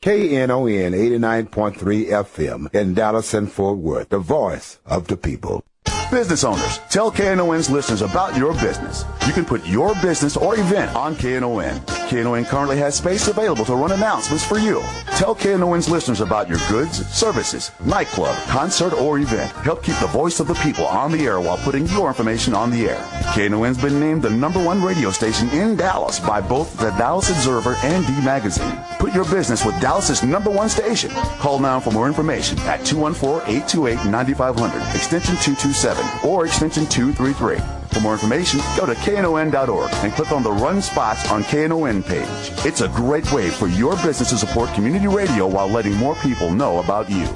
Knon 89.3 FM in Dallas and Fort Worth, the voice of the people. Business owners, tell KNON's listeners about your business. You can put your business or event on KNON. KNON currently has space available to run announcements for you. Tell KNON's listeners about your goods, services, nightclub, concert, or event. Help keep the voice of the people on the air while putting your information on the air. KNON's been named the #1 radio station in Dallas by both the Dallas Observer and D Magazine. Put your business with Dallas's #1 station. Call now for more information at 214-828-9500, extension 227, or extension 233. For more information, go to knon.org and click on the Run Spots on KNON page. It's a great way for your business to support community radio while letting more people know about you.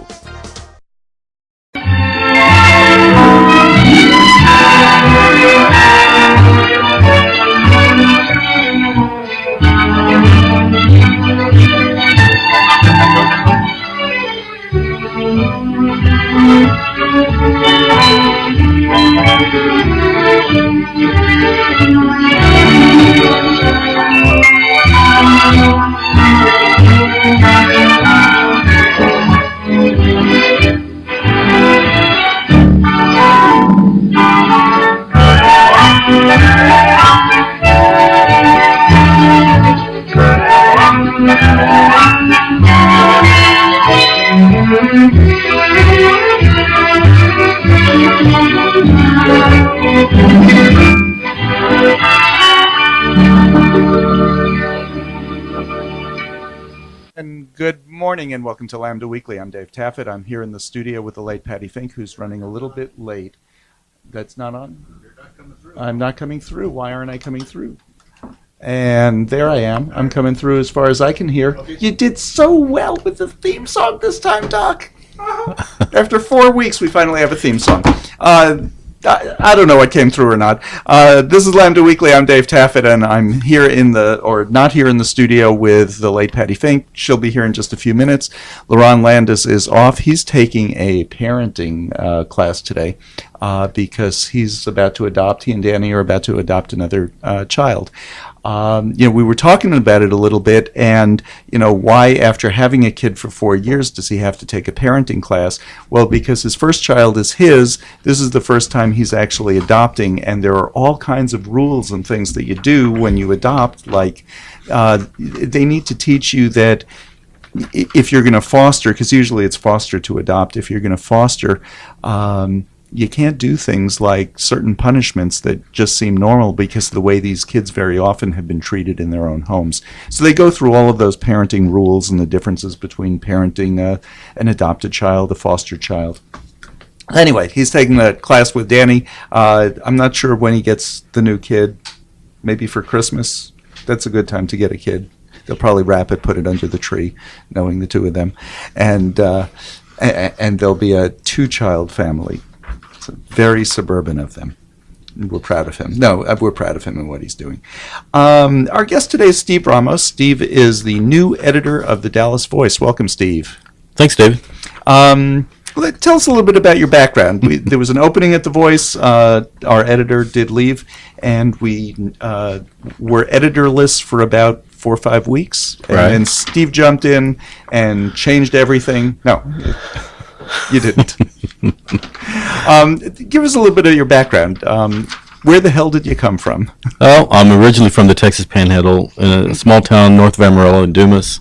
And good morning and welcome to Lambda Weekly. I'm Dave Taffet. I'm here in the studio with the late Patti Fink, who's running a little bit late. That's not on? You're not coming through. I'm not coming through. Why aren't I coming through? And there I am. I'm coming through as far as I can hear. Okay. You did so well with the theme song this time, Doc. After 4 weeks, we finally have a theme song. I don't know what came through or not. This is Lambda Weekly. I'm Dave Taffet, and I'm here not here in the studio with the late Patti Fink. She'll be here in just a few minutes. Lerone Landis is off. He's taking a parenting class today because he's about to adopt. He and Danny are about to adopt another child. We were talking about it a little bit, and why after having a kid for 4 years does he have to take a parenting class? Well, because his first child is his. This is the first time he's actually adopting, and there are all kinds of rules and things that you do when you adopt. Like they need to teach you that if you're going to foster, because usually it's foster to adopt, if you're going to foster, you can't do things like certain punishments that just seem normal because of the way these kids very often have been treated in their own homes. So they go through all of those parenting rules and the differences between parenting an adopted child, a foster child. Anyway, he's taking the class with Danny. I'm not sure when he gets the new kid. Maybe for Christmas. That's a good time to get a kid. They'll probably wrap it, put it under the tree, knowing the two of them. And there'll be a 2-child family. Very suburban of them. We're proud of him. No, we're proud of him and what he's doing. Our guest today is Steve Ramos. Steve is the new editor of the Dallas Voice. Welcome, Steve. Thanks, David. Tell us a little bit about your background. There was an opening at the Voice. Our editor did leave, and we were editorless for about 4 or 5 weeks. Right. And Steve jumped in and changed everything. No. You didn't. Give us a little bit of your background. Where the hell did you come from? Oh, I'm originally from the Texas Panhandle, in a small town north of Amarillo in Dumas.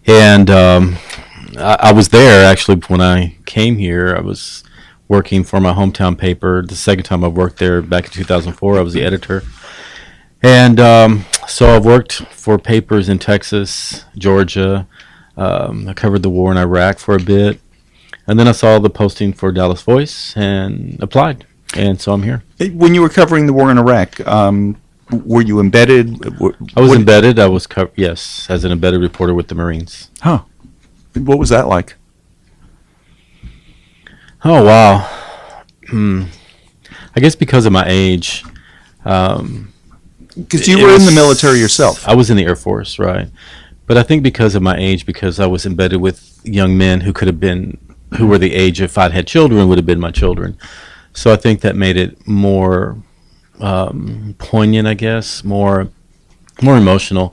And I was there, actually, when I came here. I was working for my hometown paper. The second time I worked there, back in 2004, I was the editor. And so I've worked for papers in Texas, Georgia. I covered the war in Iraq for a bit. And then I saw the posting for Dallas Voice and applied, and so I'm here. When you were covering the war in Iraq, were you embedded? I was embedded. I was yes, as an embedded reporter with the Marines. Huh. What was that like? Oh, wow. I guess because of my age. Because you were in the military yourself. I was in the Air Force, right. But I think because of my age, because I was embedded with young men who were the age, if I'd had children, would have been my children. So I think that made it more poignant, I guess, more emotional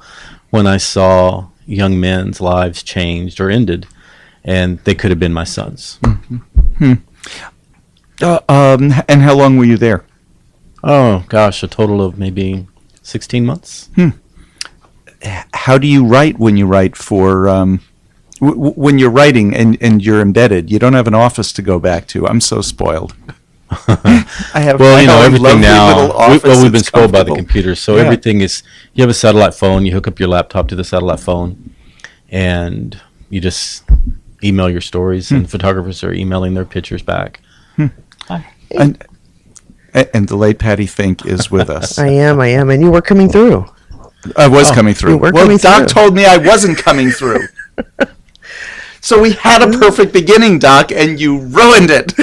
when I saw, young men's lives changed or ended, and they could have been my sons. And how long were you there? Oh gosh, a total of maybe 16 months. How do you write when you write for when you're writing and you're embedded? You don't have an office to go back to. I'm so spoiled. I have everything now. We've been spoiled by the computers, so Yeah. everything is. You have a satellite phone. You hook up your laptop to the satellite phone, and you just email your stories, and photographers are emailing their pictures back. And the late Patti Fink is with us. I am, and you were coming through. I was coming through. You were Well, coming Doc through. told me I wasn't coming through. So we had a perfect beginning, Doc, and you ruined it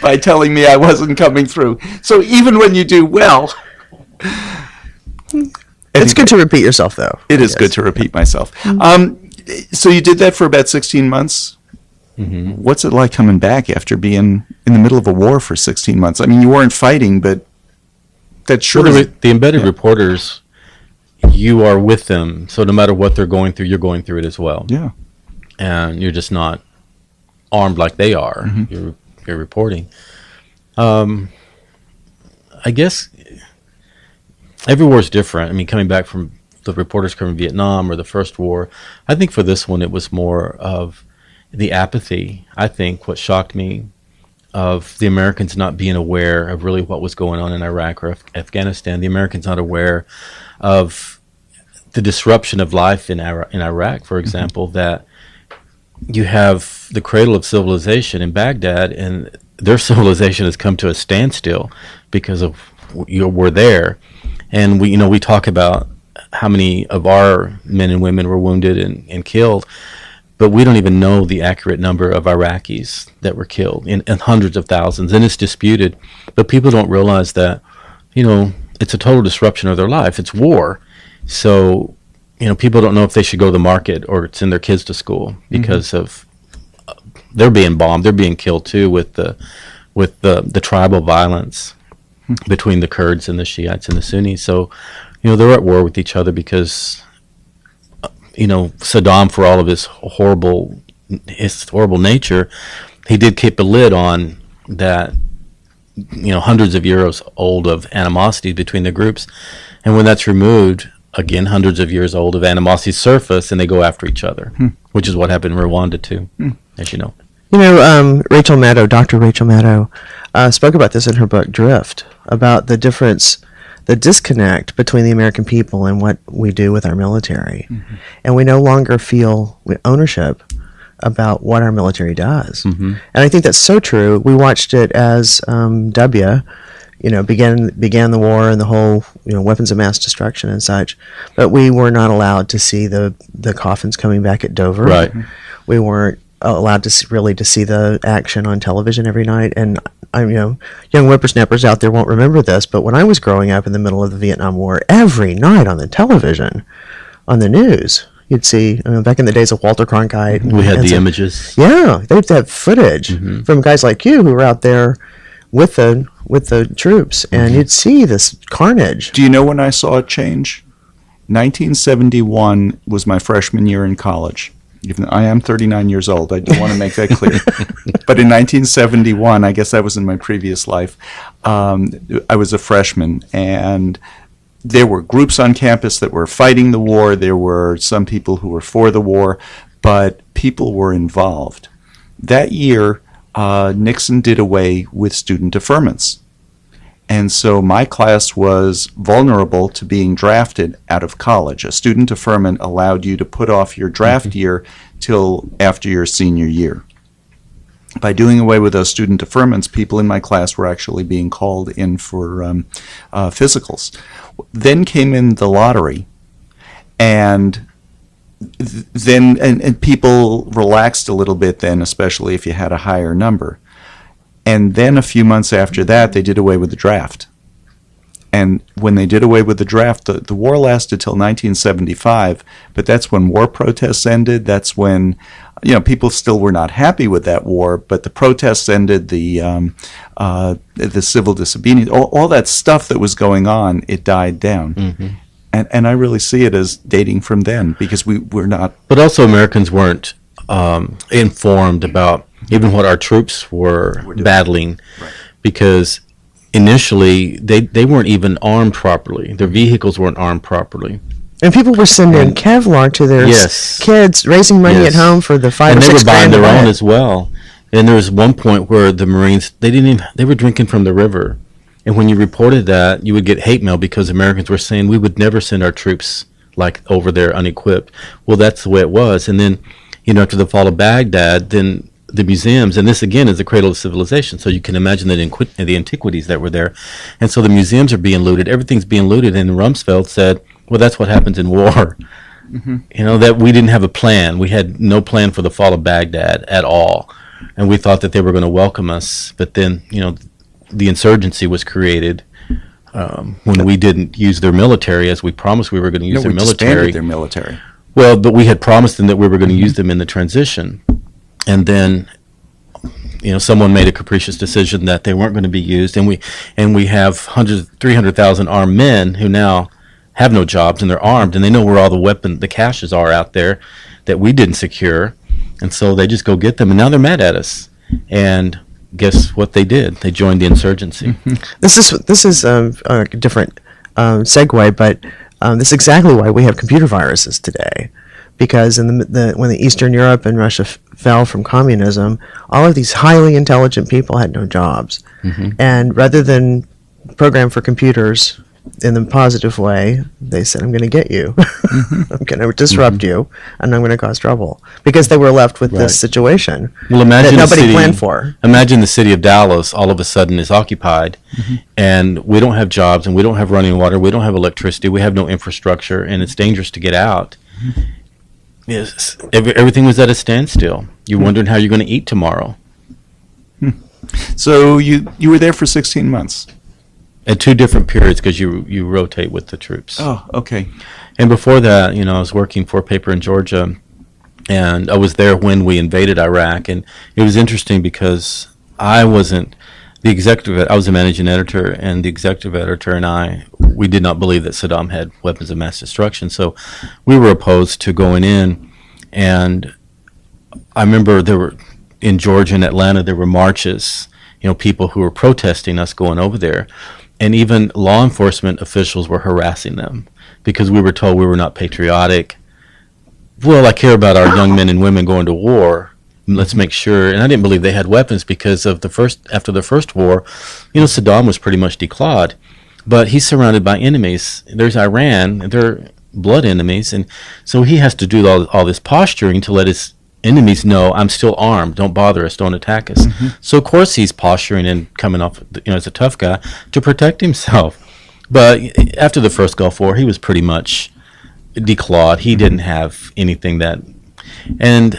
by telling me I wasn't coming through. So even when you do well, It's good to repeat yourself, though. it is good to repeat myself. So you did that for about 16 months. What's it like coming back after being in the middle of a war for 16 months? I mean, you weren't fighting, but that sure Well, is... the embedded reporters, you are with them, so no matter what they're going through, you're going through it as well. Yeah. And you're just not armed like they are. You're reporting. I guess every war is different. I mean, coming back from the reporters covering Vietnam or the First War, I think for this one it was more of the apathy. I think what shocked me of the Americans not being aware of really what was going on in Iraq or Afghanistan. The Americans not aware of the disruption of life in Iraq, for example, that you have the cradle of civilization in Baghdad, and their civilization has come to a standstill because of we're there. And we talk about how many of our men and women were wounded and killed, but we don't even know the accurate number of Iraqis that were killed in hundreds of thousands, and it's disputed. But people don't realize that, it's a total disruption of their life. It's war. So, people don't know if they should go to the market or send their kids to school because of they're being bombed. They're being killed too with the tribal violence between the Kurds and the Shiites and the Sunnis. So, they're at war with each other because, Saddam, for all of his horrible nature, he did keep a lid on that, hundreds of years old of animosity between the groups. And when that's removed, again, hundreds of years old of animosity surface, and they go after each other, which is what happened in Rwanda too, as you know. Rachel Maddow, Dr. Rachel Maddow, spoke about this in her book Drift, about the difference, the disconnect between the American people and what we do with our military. And we no longer feel ownership about what our military does. And I think that's so true. We watched it as W, began the war and the whole, weapons of mass destruction and such. But we were not allowed to see the coffins coming back at Dover. Right. We weren't allowed to see the action on television every night. And young whippersnappers out there won't remember this, but when I was growing up in the middle of the Vietnam War, every night on the television, on the news, you'd see, back in the days of Walter Cronkite. We had the images. Yeah, they'd have footage from guys like you who were out there with the troops, and you'd see this carnage. Do you know when I saw it change? 1971 was my freshman year in college. Even I am 39 years old. I do want to make that clear. But in 1971, I guess that was in my previous life, I was a freshman, and there were groups on campus that were fighting the war. There were some people who were for the war, but people were involved. That year, Nixon did away with student deferments. And so my class was vulnerable to being drafted out of college. A student deferment allowed you to put off your draft year till after your senior year. By doing away with those student deferments, people in my class were actually being called in for physicals. Then came in the lottery, and then people relaxed a little bit then, especially if you had a higher number. And then a few months after that, they did away with the draft. And when they did away with the draft, the war lasted till 1975, but that's when war protests ended. That's when, people still were not happy with that war, but the protests ended, the civil disobedience, all that stuff that was going on, it died down. And I really see it as dating from then, because we're not. But also Americans weren't informed about even what our troops were battling, because initially they weren't even armed properly. Their vehicles weren't armed properly. And people were sending Kevlar to their kids, raising money at home for the $5 or $6 grand. And they were buying their own as well. And there was one point where the Marines, they were drinking from the river. And when you reported that, you would get hate mail because Americans were saying we would never send our troops like over there unequipped. Well, that's the way it was. And then, after the fall of Baghdad, then the museums, and this again is the cradle of civilization, so you can imagine the antiquities that were there. And so the museums are being looted, everything's being looted, and Rumsfeld said, well, that's what happens in war. That we didn't have a plan. We had no plan for the fall of Baghdad at all. And we thought that they were going to welcome us. But then, the insurgency was created when we didn't use their military as we promised we were going to use their military. Disbanded their military. Well, but we had promised them that we were going to use them in the transition. And then, someone made a capricious decision that they weren't going to be used. And we have 300,000 armed men who now have no jobs, and they're armed, and they know where all the caches are out there that we didn't secure. And so they just go get them, and now they're mad at us. And guess what they did? They joined the insurgency. This is a different segue, but this is exactly why we have computer viruses today. Because when the Eastern Europe and Russia fell from communism, all of these highly intelligent people had no jobs. And rather than program for computers in the positive way, they said, I'm going to get you. I'm going to disrupt you, and I'm going to cause trouble. Because they were left with this situation that nobody planned for. Imagine the city of Dallas all of a sudden is occupied, and we don't have jobs, and we don't have running water, we don't have electricity, we have no infrastructure, and it's dangerous to get out. Yes, everything was at a standstill. You're wondering how you're going to eat tomorrow. So you were there for 16 months. At two different periods, because you rotate with the troops. Oh, okay. And before that, I was working for a paper in Georgia, and I was there when we invaded Iraq. And it was interesting because I wasn't the executive. I was the managing editor, and the executive editor and we did not believe that Saddam had weapons of mass destruction. So we were opposed to going in. And I remember in Georgia and Atlanta, there were marches, people who were protesting us going over there. And even law enforcement officials were harassing them because we were told we were not patriotic. Well, I care about our young men and women going to war. Let's make sure. And I didn't believe they had weapons because after the first war, Saddam was pretty much declawed. But he's surrounded by enemies. There's Iran, and they're blood enemies. And so he has to do all this posturing to let his enemies know, I'm still armed, don't bother us, don't attack us. So of course he's posturing and coming off as a tough guy to protect himself. But after the first Gulf War, he was pretty much declawed. He didn't have anything that, and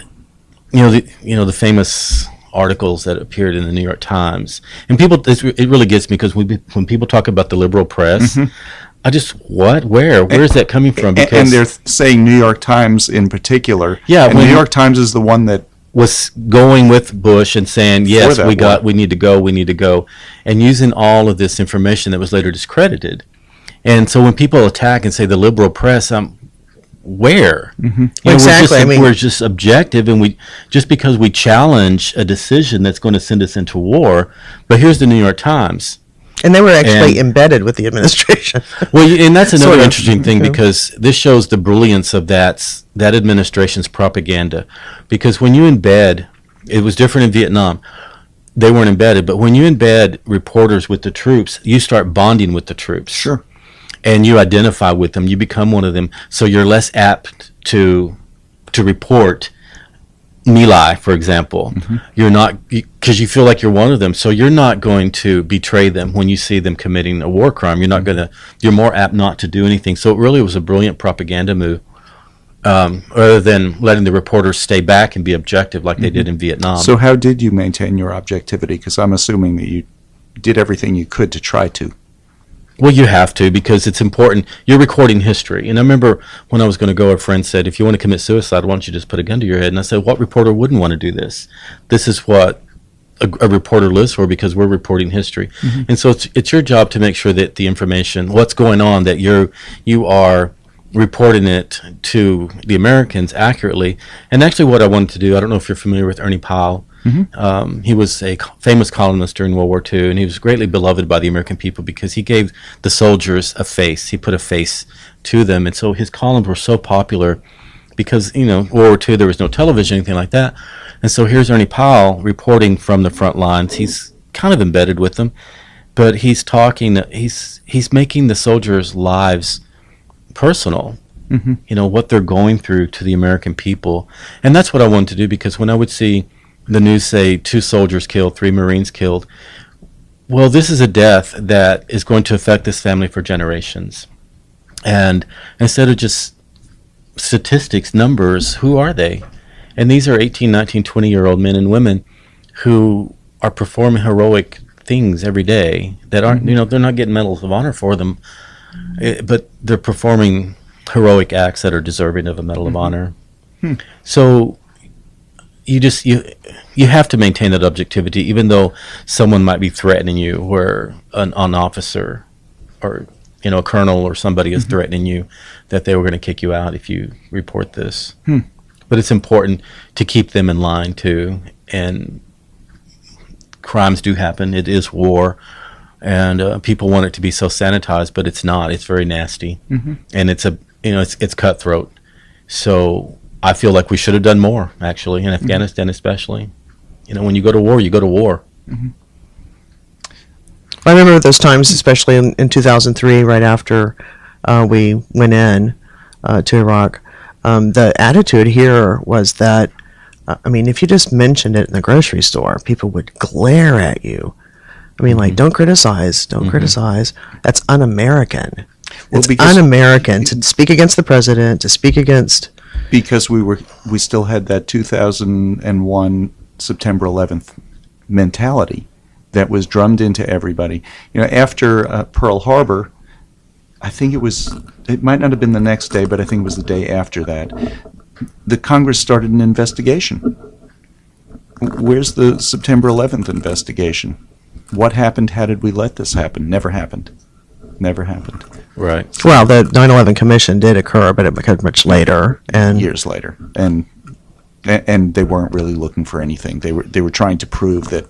the famous articles that appeared in the New York Times, and it really gets me because when people talk about the liberal press, I just, where's that coming from? Because, and they're saying New York Times in particular. Yeah, and New York Times is the one that was going with Bush and saying, yes, we need to go, and using all of this information that was later discredited. And so when people attack and say the liberal press, where? Exactly. We're just objective, and just because we challenge a decision that's going to send us into war. But here's the New York Times. And they were actually embedded with the administration. Well, and that's another interesting thing, because this shows the brilliance of that administration's propaganda. Because when you embed, it was different in Vietnam. They weren't embedded, but when you embed reporters with the troops, you start bonding with the troops. Sure. And you identify with them. You become one of them. So you're less apt to report My Lai, for example. You're not, because you feel like you're one of them, so you're not going to betray them when you see them committing a war crime. You're more apt not to do anything. So it really was a brilliant propaganda move, rather than letting the reporters stay back and be objective like they did in Vietnam. So how did you maintain your objectivity? Because I'm assuming that you did everything you could to try to. Well, you have to, because it's important. You're recording history. And I remember when I was going to go, a friend said, if you want to commit suicide, why don't you just put a gun to your head? And I said, what reporter wouldn't want to do this? This is what a reporter lives for, because we're reporting history. And so it's your job to make sure that the information, what's going on, that you are reporting it to the Americans accurately. And actually what I wanted to do, I don't know if you're familiar with Ernie Powell. He was a famous columnist during World War II, and he was greatly beloved by the American people because he gave the soldiers a face. He put a face to them. And so his columns were so popular because, World War II, there was no television, anything like that. And so here's Ernie Powell reporting from the front lines. He's kind of embedded with them, but he's making the soldiers' lives personal, what they're going through to the American people. And that's what I wanted to do, because when I would see the news say 2 soldiers killed, 3 Marines killed, well, this is a death that is going to affect this family for generations. And instead of just statistics, numbers, who are they? And these are 18, 19, 20-year-old men and women who are performing heroic things every day that aren't, they're not getting medals of honor for them, but they're performing heroic acts that are deserving of a Medal of Honor. So you have to maintain that objectivity, even though someone might be threatening you, where an officer or a colonel or somebody is threatening you that they were going to kick you out if you report this. But it's important to keep them in line too. And crimes do happen. It is war, and people want it to be so sanitized, but it's not. It's very nasty, and it's cutthroat. So I feel like we should have done more, actually, in Afghanistan especially. When you go to war, you go to war. I remember those times, especially in 2003, right after we went in to Iraq. The attitude here was that, if you just mentioned it in the grocery store, people would glare at you. Don't criticize, don't criticize. That's un-American. It's un-American to speak against the president, to speak against... Because we still had that 2001 September 11th mentality that was drummed into everybody. After Pearl Harbor, I think it might not have been the next day, but I think it was the day after that, the Congress started an investigation. Where's the September 11th investigation? What happened? How did we let this happen? Never happened. Never happened. Right. Well, the 9/11 Commission did occur, but it occurred much later, and years later, and they weren't really looking for anything. They were trying to prove that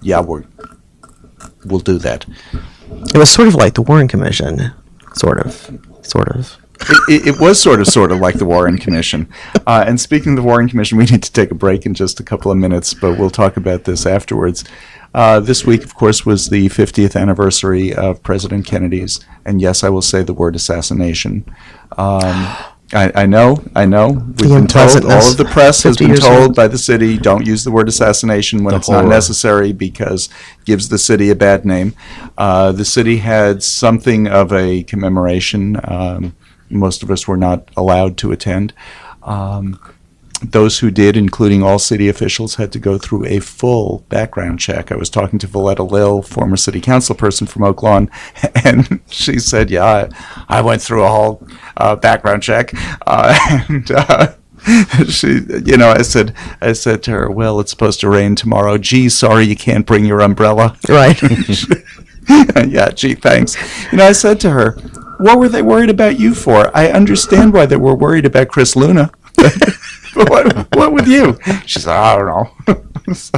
we'll do that. It was sort of like the Warren Commission, sort of. It was sort of like the Warren Commission. And speaking of the Warren Commission, we need to take a break in just a couple of minutes, but we'll talk about this afterwards. This week, of course, was the 50th anniversary of President Kennedy's, and yes, I will say the word assassination. I know. We've been told, all of the press has been told by the city, don't use the word assassination when it's not necessary because it gives the city a bad name. The city had something of a commemoration. Most of us were not allowed to attend. Those who did, including all city officials, had to go through a full background check. I was talking to Valletta Lill, former city council person from Oak Lawn, and she said, I went through a whole background check. She, I said to her, well, it's supposed to rain tomorrow. Gee, sorry you can't bring your umbrella. Right. Yeah, gee, thanks. I said to her, what were they worried about you for? I understand why they were worried about Chris Luna. What with you? She said, I don't know. So,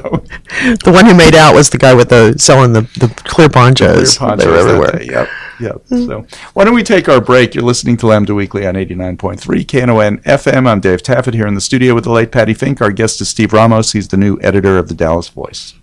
the one who made out was the guy with selling the clear ponchos. They were everywhere. Yep. So why don't we take our break? You're listening to Lambda Weekly on 89.3 Knon FM. I'm Dave Taffet here in the studio with the late Patti Fink. Our guest is Steve Ramos. He's the new editor of the Dallas Voice.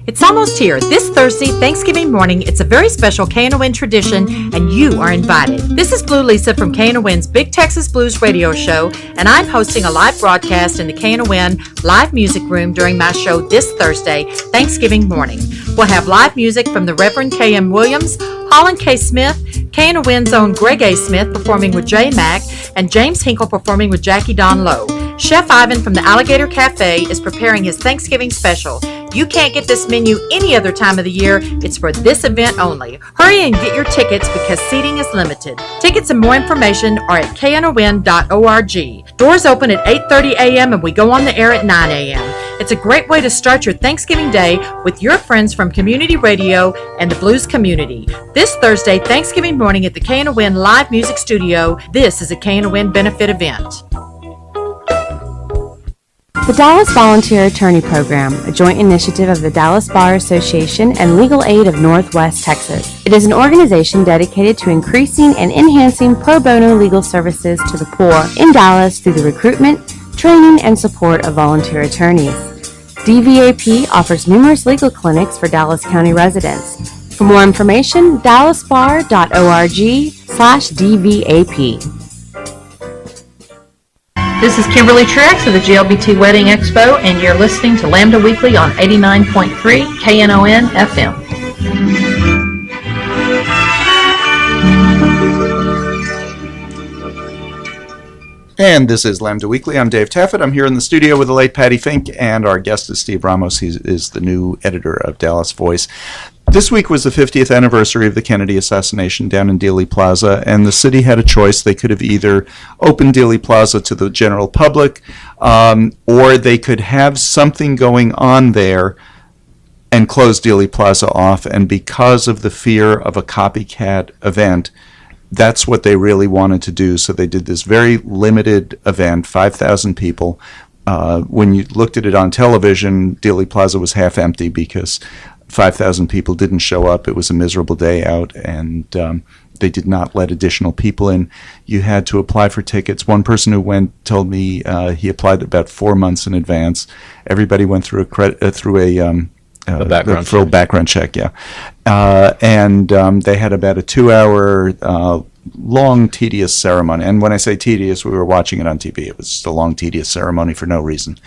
It's almost here. This Thursday, Thanksgiving morning, it's a very special KNON tradition, and you are invited. This is Blue Lisa from KNON's Big Texas Blues radio show, and I'm hosting a live broadcast in the KNON Live Music Room during my show this Thursday, Thanksgiving morning. We'll have live music from the Reverend K.M. Williams, Holland K. Smith, KNON's own Greg A. Smith performing with J. Mack, and James Hinkle performing with Jackie Don Lowe. Chef Ivan from the Alligator Cafe is preparing his Thanksgiving special. You can't get this menu any other time of the year. It's for this event only. Hurry and get your tickets because seating is limited. Tickets and more information are at knon.org. Doors open at 8:30 a.m. and we go on the air at 9 a.m. It's a great way to start your Thanksgiving day with your friends from community radio and the blues community. This Thursday, Thanksgiving morning at the Knon Live Music Studio, this is a Knon benefit event. The Dallas Volunteer Attorney Program, a joint initiative of the Dallas Bar Association and Legal Aid of Northwest Texas. It is an organization dedicated to increasing and enhancing pro bono legal services to the poor in Dallas through the recruitment, training, and support of volunteer attorneys. DVAP offers numerous legal clinics for Dallas County residents. For more information, dallasbar.org/DVAP. This is Kimberly Truex of the GLBT Wedding Expo, and you're listening to Lambda Weekly on 89.3 KNON FM. And this is Lambda Weekly. I'm Dave Taffet. I'm here in the studio with the late Patti Fink, and our guest is Steve Ramos. He is the new editor of Dallas Voice. This week was the 50th anniversary of the Kennedy assassination down in Dealey Plaza, and the city had a choice. They could have either opened Dealey Plaza to the general public, or they could have something going on there and close Dealey Plaza off. And because of the fear of a copycat event, that's what they really wanted to do. So they did this very limited event, 5,000 people. When you looked at it on television, Dealey Plaza was half empty because 5,000 people didn't show up. It was a miserable day out, and they did not let additional people in. You had to apply for tickets. One person who went told me he applied about 4 months in advance. Everybody went through a background check, yeah. And they had about a 2-hour long, tedious ceremony. And when I say tedious, we were watching it on TV. It was just a long, tedious ceremony for no reason.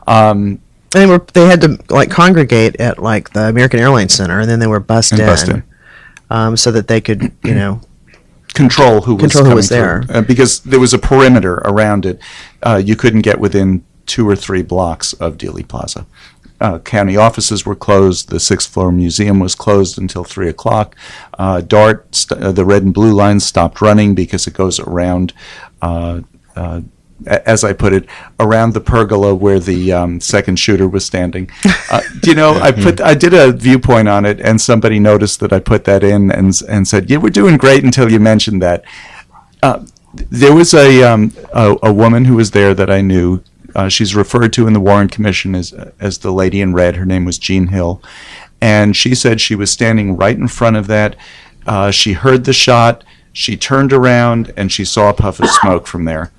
And they had to congregate at the American Airlines Center, and then they were bussed in, so that they could control who was there, because there was a perimeter around it. You couldn't get within 2 or 3 blocks of Dealey Plaza. County offices were closed. The 6th floor museum was closed until 3 o'clock. DART, the red and blue lines, stopped running because it goes around, as I put it, around the pergola where the second shooter was standing. I did a viewpoint on it, and somebody noticed that I put that in and said, "Yeah, we're doing great until you mentioned that." There was a woman who was there that I knew. She's referred to in the Warren Commission as the lady in red. Her name was Jean Hill, and she said she was standing right in front of that. She heard the shot. She turned around and she saw a puff of smoke from there.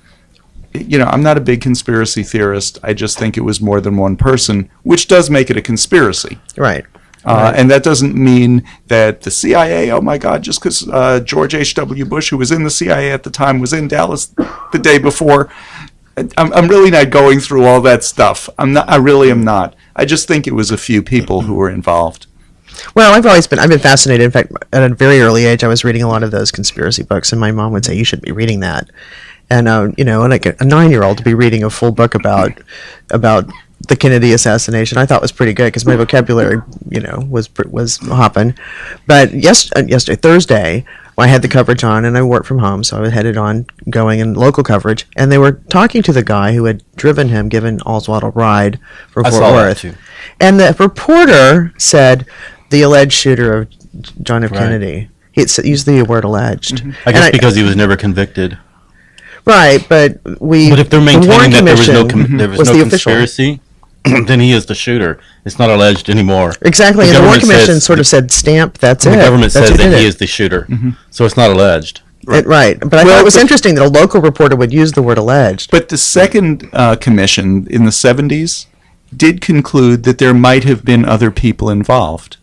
I'm not a big conspiracy theorist. I just think it was more than one person, which does make it a conspiracy. Right. And that doesn't mean that the CIA, oh my God, just because George H.W. Bush, who was in the CIA at the time, was in Dallas the day before. I'm really not going through all that stuff. I really am not. I just think it was a few people who were involved. Well, I've been fascinated. In fact, at a very early age, I was reading a lot of those conspiracy books, and my mom would say, "You should be reading that." And like a 9-year-old to be reading a full book about the Kennedy assassination, I thought was pretty good because my vocabulary, was hopping. But yesterday, Thursday, I had the coverage on, and I worked from home, so I was headed on going in local coverage, and they were talking to the guy who had given Oswald a ride from Fort Worth. And the reporter said the alleged shooter of John F. Kennedy. He used the word alleged. Mm-hmm. I guess because he was never convicted. Right, but if they're maintaining that there was no conspiracy, official. then he is the shooter. It's not alleged anymore. Exactly, and the Warren Commission sort of said, "Stamp, that's it." The government says that he is the shooter, so it's not alleged. Right. But I thought it was interesting that a local reporter would use the word alleged. But the second commission in the 70s did conclude that there might have been other people involved,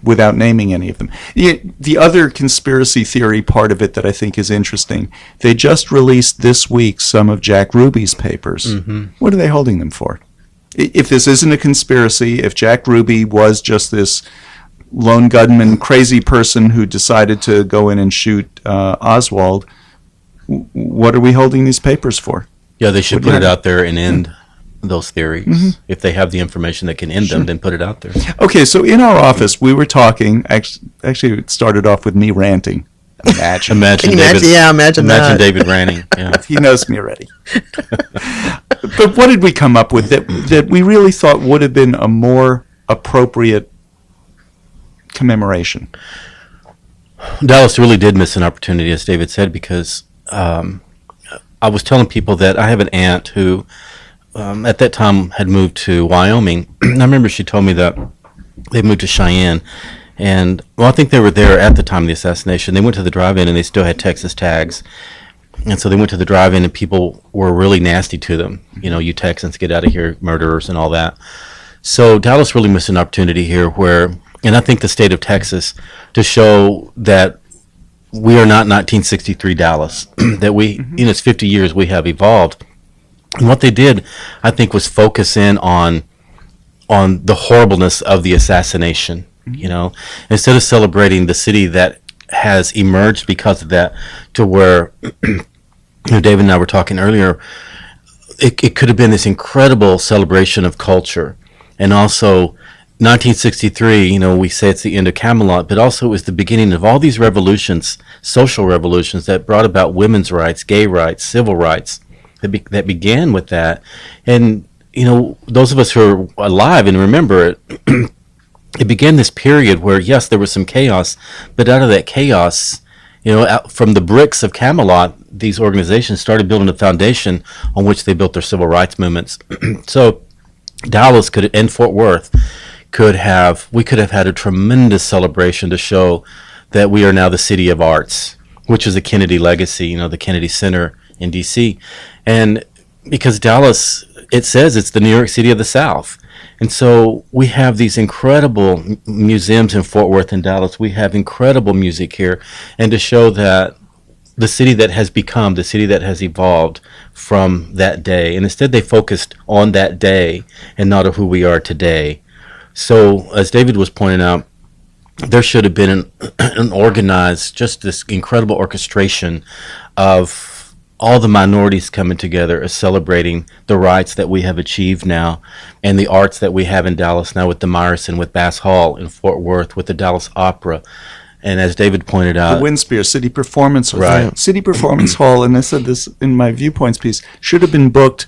without naming any of them. The other conspiracy theory part of it that I think is interesting, they just released this week some of Jack Ruby's papers. Mm-hmm. What are they holding them for? If this isn't a conspiracy, if Jack Ruby was just this lone gunman, crazy person who decided to go in and shoot Oswald, what are we holding these papers for? Yeah, they should put it out there and end those theories. Mm-hmm. If they have the information that can end them, then put it out there. Okay, so in our office, we were talking. Actually, it started off with me ranting. Imagine David ranting. Yeah. He knows me already. But what did we come up with that we really thought would have been a more appropriate commemoration? Dallas really did miss an opportunity, as David said, because I was telling people that I have an aunt who, at that time, had moved to Wyoming. I remember she told me that they moved to Cheyenne. And, well, I think they were there at the time of the assassination. They went to the drive-in, and they still had Texas tags. And so they went to the drive-in, and people were really nasty to them. You know, you Texans, get out of here, murderers, and all that. So Dallas really missed an opportunity here where, and I think the state of Texas, to show that we are not 1963 Dallas, that we, in its 50 years, we have evolved. And what they did, I think, was focus in on the horribleness of the assassination. You know, instead of celebrating the city that has emerged because of that, to where, you know, David and I were talking earlier, it could have been this incredible celebration of culture. And also, 1963, you know, we say it's the end of Camelot, but also it was the beginning of all these revolutions, social revolutions that brought about women's rights, gay rights, civil rights, that began with that. And, you know, those of us who are alive and remember it, it began this period where, yes, there was some chaos, but out of that chaos, you know, from the bricks of Camelot, these organizations started building a foundation on which they built their civil rights movements. So Dallas and Fort Worth we could have had a tremendous celebration to show that we are now the city of arts, which is a Kennedy legacy, you know, the Kennedy Center in D.C. And because Dallas, it says it's the New York City of the South. And so we have these incredible museums in Fort Worth and Dallas. We have incredible music here. And to show that the city that has become, the city that has evolved from that day. And instead they focused on that day and not on who we are today. So as David was pointing out, there should have been an organized, just this incredible orchestration of all the minorities coming together as celebrating the rights that we have achieved now and the arts that we have in Dallas now with the Meyerson, with Bass Hall in Fort Worth, with the Dallas Opera. And as David pointed out, the Winspear City Performance Hall. Right. City Performance Hall, and I said this in my Viewpoints piece, should have been booked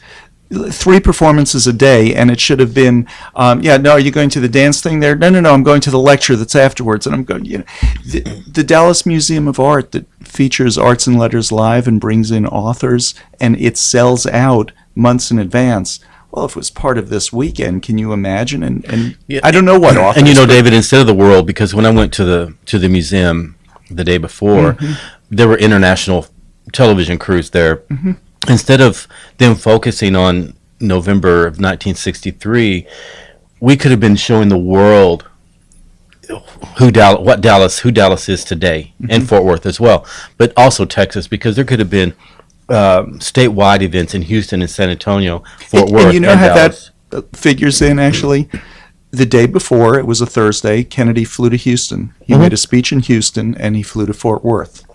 3 performances a day, and it should have been, are you going to the dance thing there? No, I'm going to the lecture that's afterwards. And I'm going, the Dallas Museum of Art that features Arts and Letters Live and brings in authors, and it sells out months in advance. Well, if it was part of this weekend, can you imagine? And I don't know what authors. And you know, David, instead of the world, because when I went to the museum the day before, there were international television crews there. Instead of them focusing on November of 1963, we could have been showing the world who Dallas is today, and Fort Worth as well, but also Texas, because there could have been statewide events in Houston and San Antonio, Fort Worth, and you know and how Dallas. That figures in, actually? The day before, it was a Thursday, Kennedy flew to Houston. He made a speech in Houston, and he flew to Fort Worth.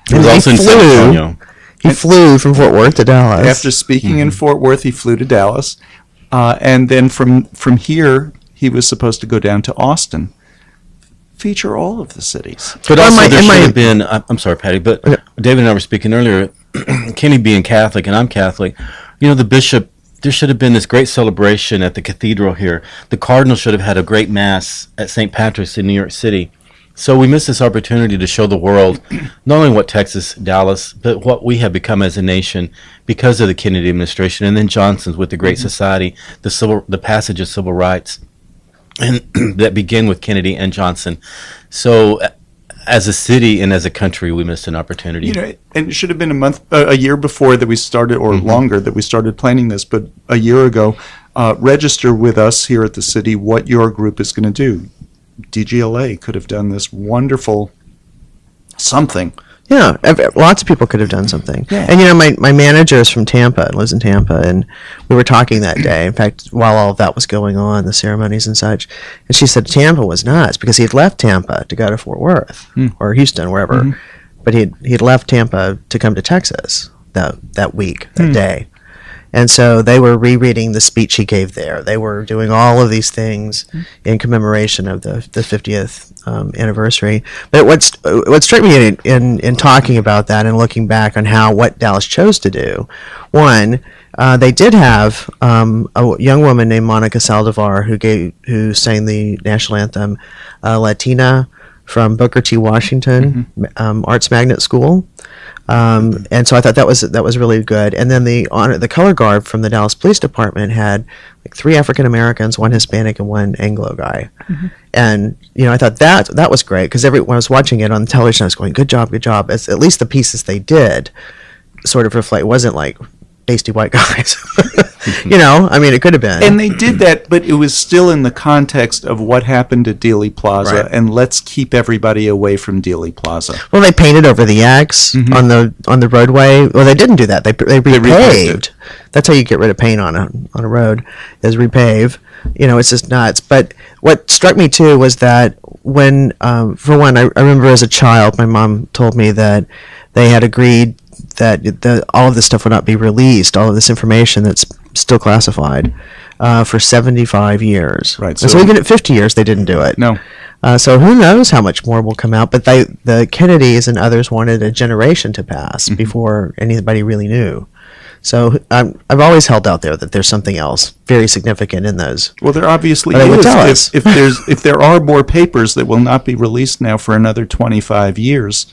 He was also in San Antonio. He flew from Fort Worth to Dallas. After speaking in Fort Worth, he flew to Dallas. And then from here, he was supposed to go down to Austin. Feature all of the cities. But also there should have been, I'm sorry, Patty, but David and I were speaking earlier, Kenny being Catholic and I'm Catholic, you know, the bishop, there should have been this great celebration at the cathedral here. The cardinal should have had a great mass at St. Patrick's in New York City. So we missed this opportunity to show the world not only what Texas, Dallas, but what we have become as a nation because of the Kennedy administration, and then Johnson's with the Great Society, the passage of civil rights, and that began with Kennedy and Johnson. So as a city and as a country, we missed an opportunity. You know, and it should have been a year before that we started, or longer that we started planning this, but a year ago, register with us here at the city what your group is going to do. DGLA could have done this wonderful something. Yeah, lots of people could have done something. Yeah. And, you know, my manager is from Tampa and lives in Tampa, and we were talking that day, in fact, while all of that was going on, the ceremonies and such, and she said Tampa was nuts because he had left Tampa to go to Fort Worth or Houston, wherever, but he'd left Tampa to come to Texas that week, that day. And so they were rereading the speech he gave there. They were doing all of these things in commemoration of the 50th anniversary. But what struck me in talking about that and looking back on what Dallas chose to do, one, They did have a young woman named Monica Saldivar who sang the national anthem, Latina, from Booker T. Washington Arts Magnet School. And so I thought that was really good. And then the color guard from the Dallas Police Department had like 3 African Americans, 1 Hispanic, and 1 Anglo guy. And I thought that was great because when I was watching it on television, I was going, good job. At least the pieces they did sort of reflect. It wasn't like pasty white guys. It could have been. And they did that, but it was still in the context of what happened at Dealey Plaza, Right. and let's keep everybody away from Dealey Plaza. Well, they painted over the X on the roadway. Well, they didn't do that. They repaved. That's how you get rid of paint on a road, is repave. It's just nuts. But what struck me too was that when, for one, I remember as a child, my mom told me that they had agreed that all of this stuff would not be released, all of this information that's still classified, for 75 years. Right. So even at 50 years, they didn't do it. No. So who knows how much more will come out? But the Kennedys and others wanted a generation to pass before anybody really knew. So I've always held out there that there's something else very significant in those. Well, there obviously But they would is. tell us. If there are more papers that will not be released now for another 25 years,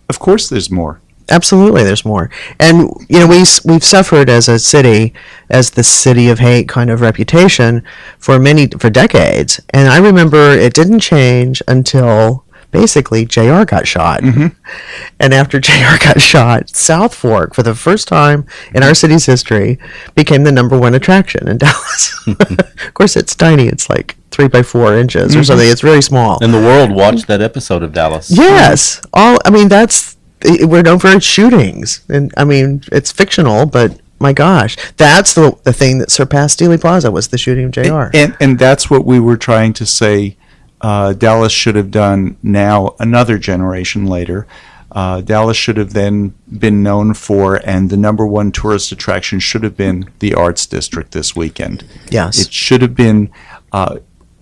of course there's more. Absolutely, there's more. And we've suffered as a city, as the city of hate kind of reputation for decades. And I remember it didn't change until basically JR got shot. And after JR got shot, South Fork, for the first time in our city's history, became the #1 attraction in Dallas. Of course, it's tiny. It's like 3 by 4 inches or something. It's really small. And the world watched that episode of Dallas. Yes. We're known for its shootings. And it's fictional, but my gosh, that's the thing that surpassed Dealey Plaza was the shooting of JR. And that's what we were trying to say Dallas should have done now, another generation later. Dallas should have then been known for, and the #1 tourist attraction should have been the Arts District this weekend. Yes. It should have been,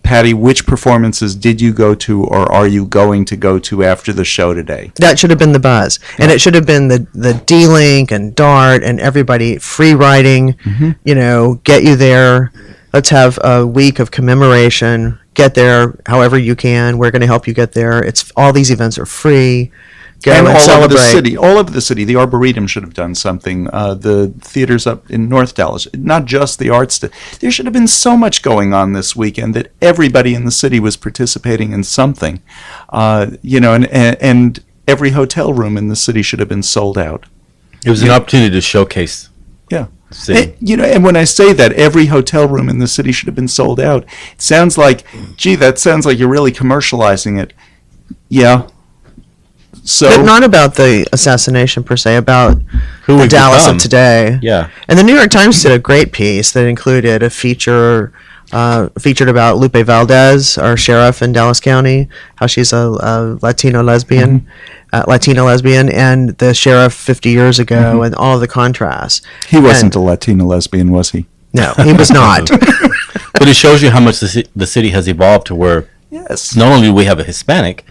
Patti, which performances did you go to or are you going to go to after the show today? That should have been the buzz. And it should have been the D-Link and DART and everybody free riding, get you there. Let's have a week of commemoration. Get there however you can. We're going to help you get there. All these events are free. Go and all celebrate. over the city. The Arboretum should have done something. The theaters up in North Dallas, not just the arts. There should have been so much going on this weekend that everybody in the city was participating in something. And every hotel room in the city should have been sold out. It was an opportunity to showcase. Yeah. City. And when I say that every hotel room in the city should have been sold out, it sounds like, that sounds like you're really commercializing it. Yeah. So, But not about the assassination per se, about Who the we've Dallas become. of today. Yeah. And the New York Times did a great piece that included a featured about Lupe Valdez, our sheriff in Dallas County, how she's a Latino lesbian, and the sheriff 50 years ago, and all of the contrasts. he wasn't a Latina lesbian, was he? No, he was not. But it shows you how much the city has evolved to where Yes. not only do we have a Hispanic,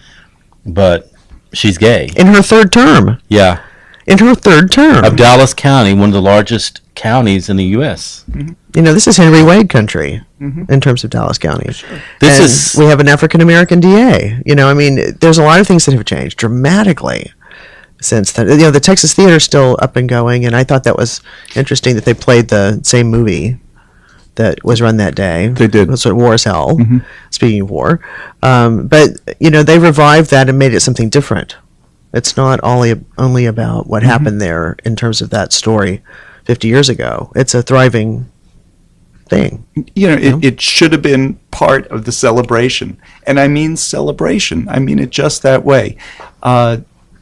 but she's gay. In her third term. Yeah. In her third term. Of Dallas County, one of the largest counties in the U.S. This is Henry Wade country in terms of Dallas County. We have an African American DA. There's a lot of things that have changed dramatically since then. The Texas Theater's still up and going, and I thought that was interesting that they played the same movie that was run that day. They did. It was sort of War is Hell, speaking of war. But they revived that and made it something different. It's not only about what happened there in terms of that story 50 years ago. It's a thriving thing. It should have been part of the celebration. And I mean celebration. I mean it just that way.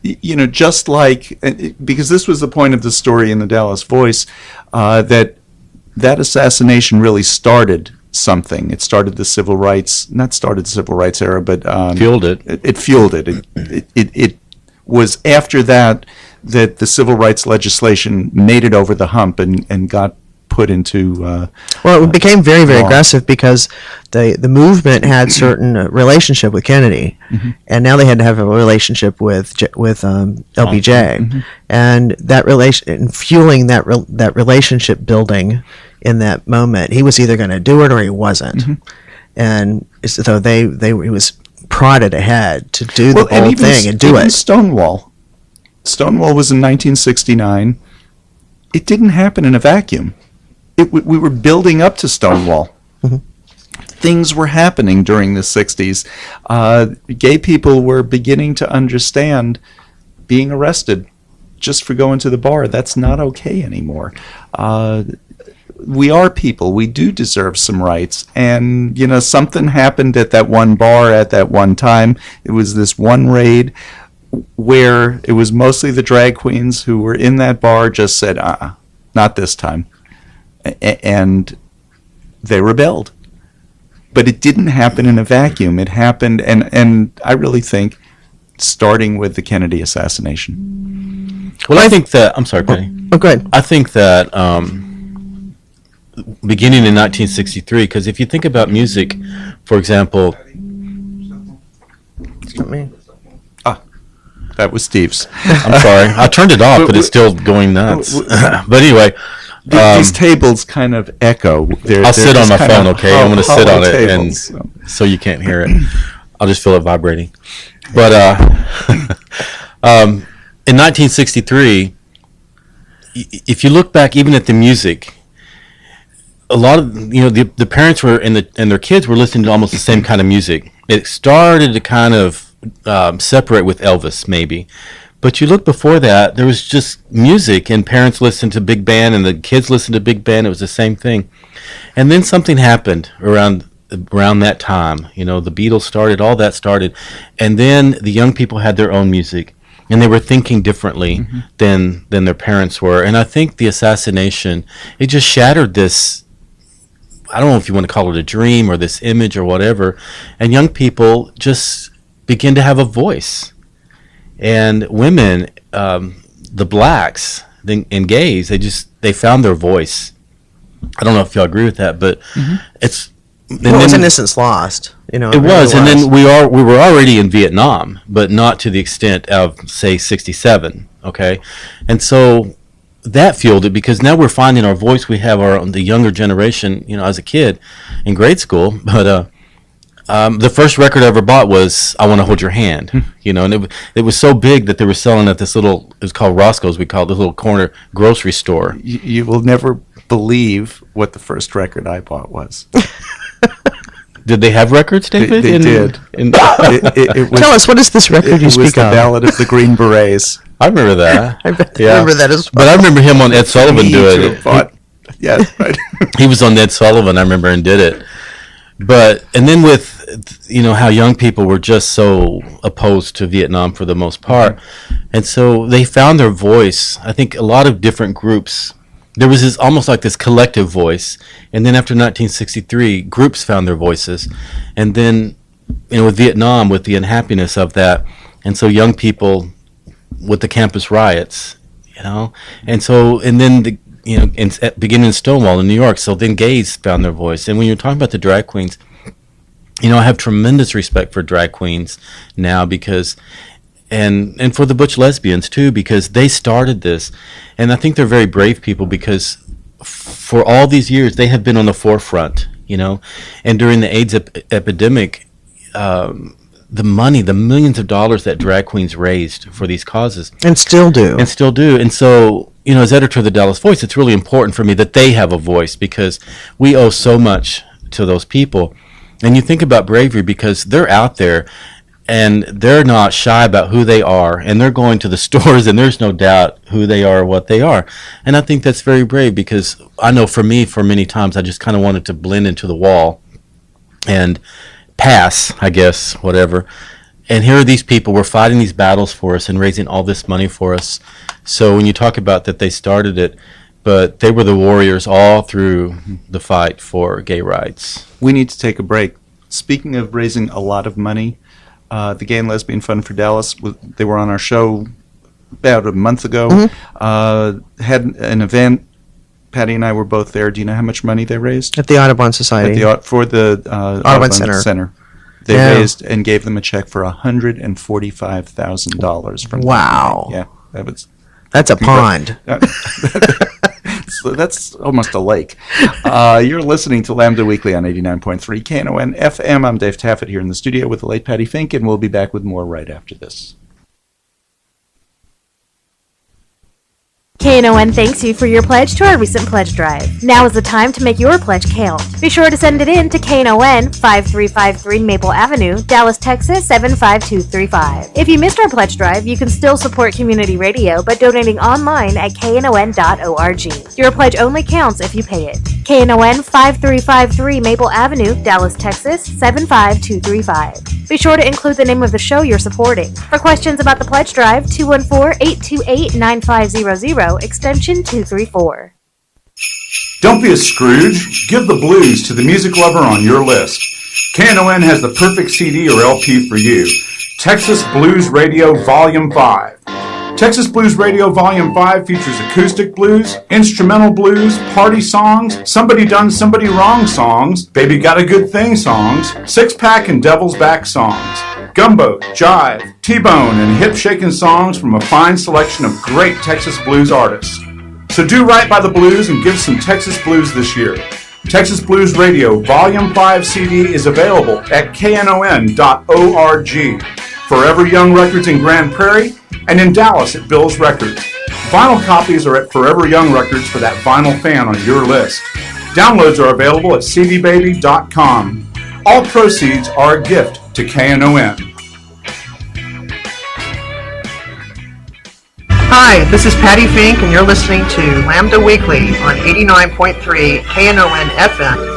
Just like, because this was the point of the story in the Dallas Voice, that assassination really started something. It started the civil rights era, but Fueled it. It fueled it. It was after that the civil rights legislation made it over the hump and got put into. Well, it became very, very law. aggressive because the movement had certain relationship with Kennedy, and now they had to have a relationship with LBJ, and that fueling that relationship building in that moment, he was either going to do it or he wasn't, and so he was prodded ahead to do the whole thing and do it. Stonewall was in 1969. It didn't happen in a vacuum. We were building up to Stonewall. Things were happening during the 60s. Gay people were beginning to understand being arrested just for going to the bar. That's not okay anymore. We are people. We do deserve some rights. And, something happened at that one bar at that one time. It was this one raid where it was mostly the drag queens who were in that bar just said, not this time. And they rebelled. But it didn't happen in a vacuum. It happened, and I really think, starting with the Kennedy assassination. Well, I think that, I'm sorry, Penny. Oh, go ahead. I think that beginning in 1963, because if you think about music, for example. It's not me. That was Steve's. I'm sorry. I turned it off, but it's still going nuts. But anyway. These tables kind of echo. I'll sit on my phone, okay? I'm going to sit on it, tables. and so you can't hear it. I'll just feel it vibrating. But in 1963, if you look back even at the music, a lot of the parents were and their kids were listening to almost the same kind of music. It started to kind of separate with Elvis, maybe. But you look before that, there was just music, and parents listened to big band, and the kids listened to big band. It was the same thing. And then something happened around that time. The Beatles started, all that started. And then the young people had their own music, and they were thinking differently than their parents were. And I think the assassination, it just shattered this, I don't know if you want to call it a dream or this image or whatever, and young people just begin to have a voice. And women, the blacks and gays, they found their voice. I don't know if y'all agree with that, but it's... It was innocence lost. It was, and then we were already in Vietnam, but not to the extent of, say, 67, okay? And so that fueled it, because now we're finding our voice. We have the younger generation, as a kid in grade school, but... the first record I ever bought was "I Want to Hold Your Hand," and it was so big that they were selling at this little, it was called Roscoe's, we called it, this little corner grocery store. You will never believe what the first record I bought was. Did they have records, David? They did. It was, tell us, what is this record you speak of? It was the Ballad of the Green Berets. I remember that. I remember that as well. But I remember him on Ed Sullivan doing it. Yes, right. He was on Ed Sullivan, I remember, and did it. And then with, how young people were just so opposed to Vietnam for the most part. And so they found their voice. I think a lot of different groups, there was almost like this collective voice. And then after 1963, groups found their voices. And then, with Vietnam, with the unhappiness of that. And so young people with the campus riots, And so, and then beginning in Stonewall in New York. So then gays found their voice. And when you're talking about the drag queens, I have tremendous respect for drag queens now, because, and for the butch lesbians too, because they started this. And I think they're very brave people, because for all these years they have been on the forefront, and during the AIDS epidemic, the money, the millions of dollars that drag queens raised for these causes. And still do. And so, as editor of the Dallas Voice, it's really important for me that they have a voice, because we owe so much to those people. And you think about bravery, because they're out there and they're not shy about who they are, and they're going to the stores, and there's no doubt who they are or what they are. And I think that's very brave, because I know for me, for many times, I just kind of wanted to blend into the wall and pass, I guess, whatever. And here are these people, we're fighting these battles for us and raising all this money for us. So when you talk about that they started it, but they were the warriors all through the fight for gay rights. We need to take a break. Speaking of raising a lot of money, the Gay and Lesbian Fund for Dallas, they were on our show about a month ago, had an event Patty and I were both there. Do you know how much money they raised? At the Audubon Society. For the Audubon Center. They raised and gave them a check for $145,000 from Wow. Yeah, That's a pond. So that's almost a lake. You're listening to Lambda Weekly on 89.3 Knon FM. I'm Dave Taffet here in the studio with the late Patti Fink, and we'll be back with more right after this. KNON thanks you for your pledge to our recent pledge drive. Now is the time to make your pledge count. Be sure to send it in to KNON 5353 Maple Avenue, Dallas, Texas 75235. If you missed our pledge drive, you can still support community radio by donating online at knon.org. Your pledge only counts if you pay it. KNON 5353 Maple Avenue, Dallas, Texas 75235. Be sure to include the name of the show you're supporting. For questions about the pledge drive, 214-828-9500, extension 234. Don't be a Scrooge. Give the blues to the music lover on your list. KNON has the perfect CD or LP for you. Texas Blues Radio Volume 5. Texas Blues Radio Volume 5 features acoustic blues, instrumental blues, party songs, somebody done somebody wrong songs, baby got a good thing songs, six-pack and devil's back songs, gumbo, jive, T-bone, and hip-shaking songs from a fine selection of great Texas blues artists. So do right by the blues and give some Texas blues this year. Texas Blues Radio Volume 5 CD is available at knon.org. Forever Young Records in Grand Prairie, and in Dallas at Bill's Records. Vinyl copies are at Forever Young Records for that vinyl fan on your list. Downloads are available at cdbaby.com. All proceeds are a gift to KNON. Hi, this is Patti Fink, and you're listening to Lambda Weekly on 89.3 KNON FM.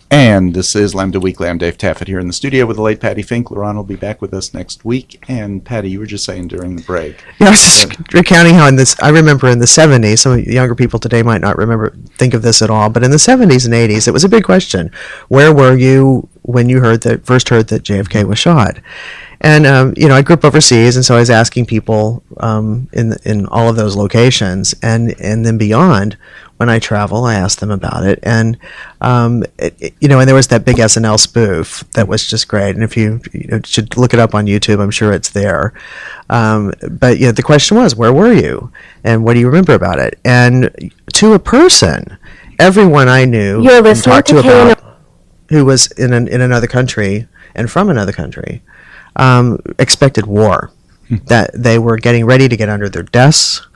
And this is Lambda Weekly. I'm Dave Taffet here in the studio with the late Patti Fink. Lerone will be back with us next week. And Patty, you were just saying during the break. Yeah, I was just recounting how I remember in the 70s, some younger people today might not think of this at all, but in the 70s and 80s, it was a big question. Where were you when you first heard that JFK was shot? And, I grew up overseas, and so I was asking people in all of those locations, and then beyond. When I travel, I ask them about it, and and there was that big SNL spoof that was just great. And if you should look it up on YouTube, I'm sure it's there. But the question was, where were you, and what do you remember about it? And to a person, everyone I knew and talked to about who was in another country and from another country expected war. That they were getting ready to get under their desks.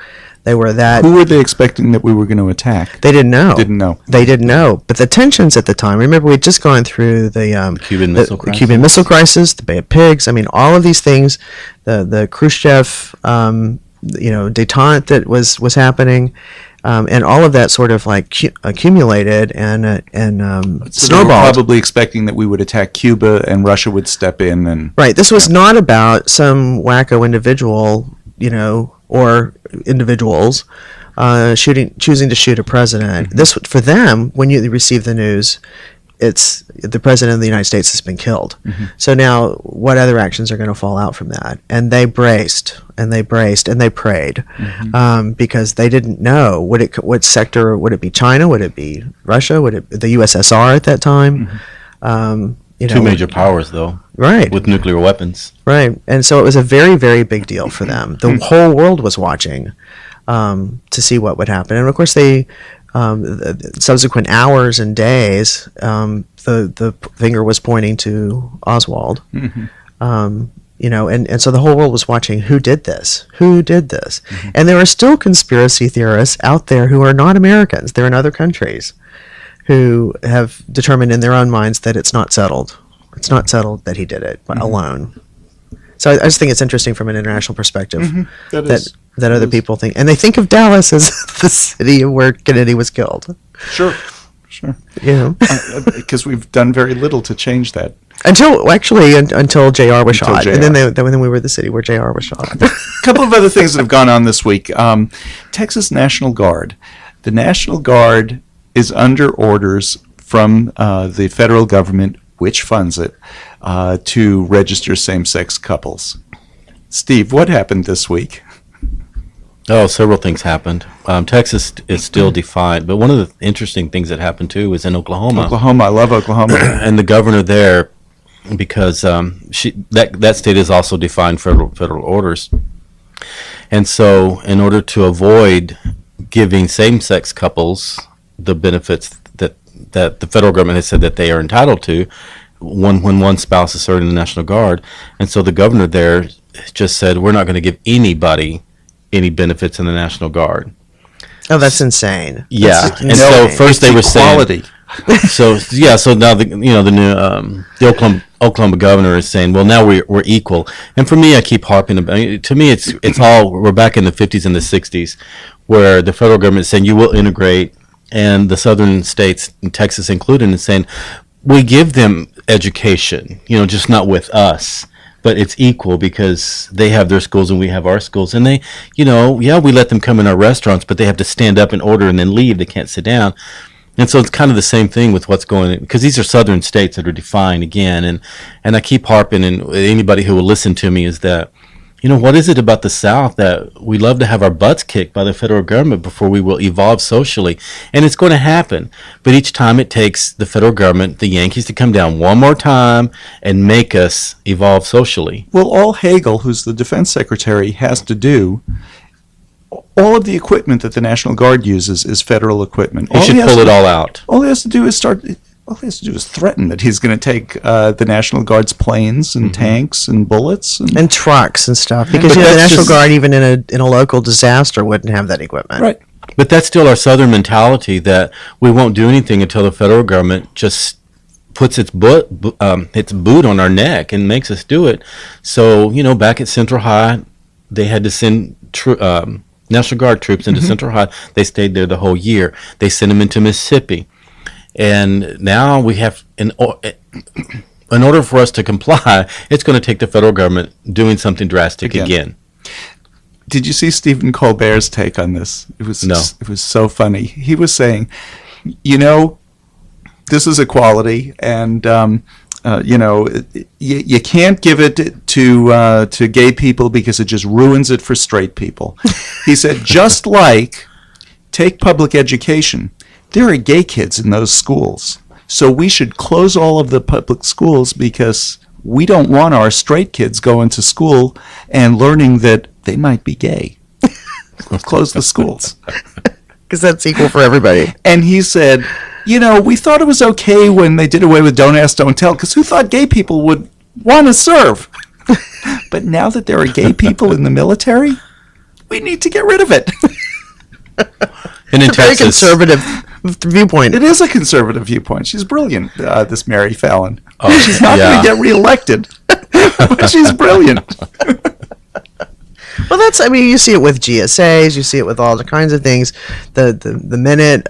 They were that. Who were they expecting that we were going to attack? They didn't know. They didn't know. But the tensions at the time. Remember, we'd just gone through the Cuban Missile Crisis, the Bay of Pigs. I mean, all of these things. The Khrushchev, détente that was happening, and all of that sort of like accumulated and so snowballed. They were probably expecting that we would attack Cuba and Russia would step in and. Right. This was not about some wacko individual, or individuals choosing to shoot a president. Mm-hmm. This, for them, when you receive the news, it's the president of the United States has been killed. Mm-hmm. So now, what other actions are going to fall out from that? And they braced, and they prayed, mm-hmm. Because they didn't know what sector would it be? China? Would it be Russia? Would it the USSR at that time? Mm-hmm. Two major powers, though. Right. With nuclear weapons. Right. And so it was a very, very big deal for them. The whole world was watching to see what would happen. And, of course, the subsequent hours and days, the finger was pointing to Oswald. Mm-hmm. And so the whole world was watching who did this. Mm-hmm. And there are still conspiracy theorists out there who are not Americans. They're in other countries who have determined in their own minds that it's not settled. It's not settled that he did it alone. So I just think it's interesting from an international perspective that other people think. And they think of Dallas as the city where Kennedy was killed. Sure. Because we've done very little to change that. Until JR was shot. JR. And then we were the city where JR was shot. A couple of other things that have gone on this week. Texas National Guard. The National Guard is under orders from the federal government, which funds it, to register same-sex couples. Steve, what happened this week? Oh, several things happened. Texas is still defined, but one of the interesting things that happened too was in Oklahoma. Oklahoma, I love Oklahoma. And the governor there, because that state is also defined federal orders, and so in order to avoid giving same-sex couples the benefits that the federal government has said that they are entitled to, when one spouse is serving in the National Guard, and so the governor there just said, we're not going to give anybody any benefits in the National Guard. Oh, that's insane. Yeah, That's and insane. so first they were saying, so now the new Oklahoma governor is saying, well, now we're equal. And for me, I keep harping about. To me, it's all, we're back in the 50s and the 60s, where the federal government is saying you will integrate, and the southern states, Texas included, is saying we give them education, just not with us. But it's equal because they have their schools and we have our schools. And they, we let them come in our restaurants, but they have to stand up and order and then leave. They can't sit down. And so it's kind of the same thing with what's going on, because these are southern states that are defined again. And I keep harping, and anybody who will listen to me, is that, what is it about the South that we love to have our butts kicked by the federal government before we will evolve socially? And it's going to happen. But each time it takes the federal government, the Yankees, to come down one more time and make us evolve socially. Well, all Hagel, who's the defense secretary, has to do, all of the equipment that the National Guard uses is federal equipment. He should pull it all out. All he has to do is threaten that he's going to take the National Guard's planes and tanks and bullets and trucks and stuff, because the National Guard, even in a local disaster, wouldn't have that equipment. Right. But that's still our southern mentality, that we won't do anything until the federal government just puts its boot on our neck and makes us do it. So back at Central High, they had to send National Guard troops into Central High. They stayed there the whole year. They sent them into Mississippi. And now we have, in order for us to comply, it's going to take the federal government doing something drastic again. Did you see Stephen Colbert's take on this? It was so funny. He was saying, this is equality, and you can't give it to gay people because it just ruins it for straight people. He said, just like take public education. There are gay kids in those schools. So we should close all of the public schools because we don't want our straight kids going to school and learning that they might be gay. Close the schools. Because that's equal for everybody. And he said, we thought it was okay when they did away with Don't Ask, Don't Tell, because who thought gay people would want to serve? But now that there are gay people in the military, we need to get rid of it. And in it's a very conservative viewpoint. It is a conservative viewpoint. She's brilliant, this Mary Fallon. Oh, she's not going to get reelected, but she's brilliant. Well, you see it with GSAs, you see it with all the kinds of things. The minute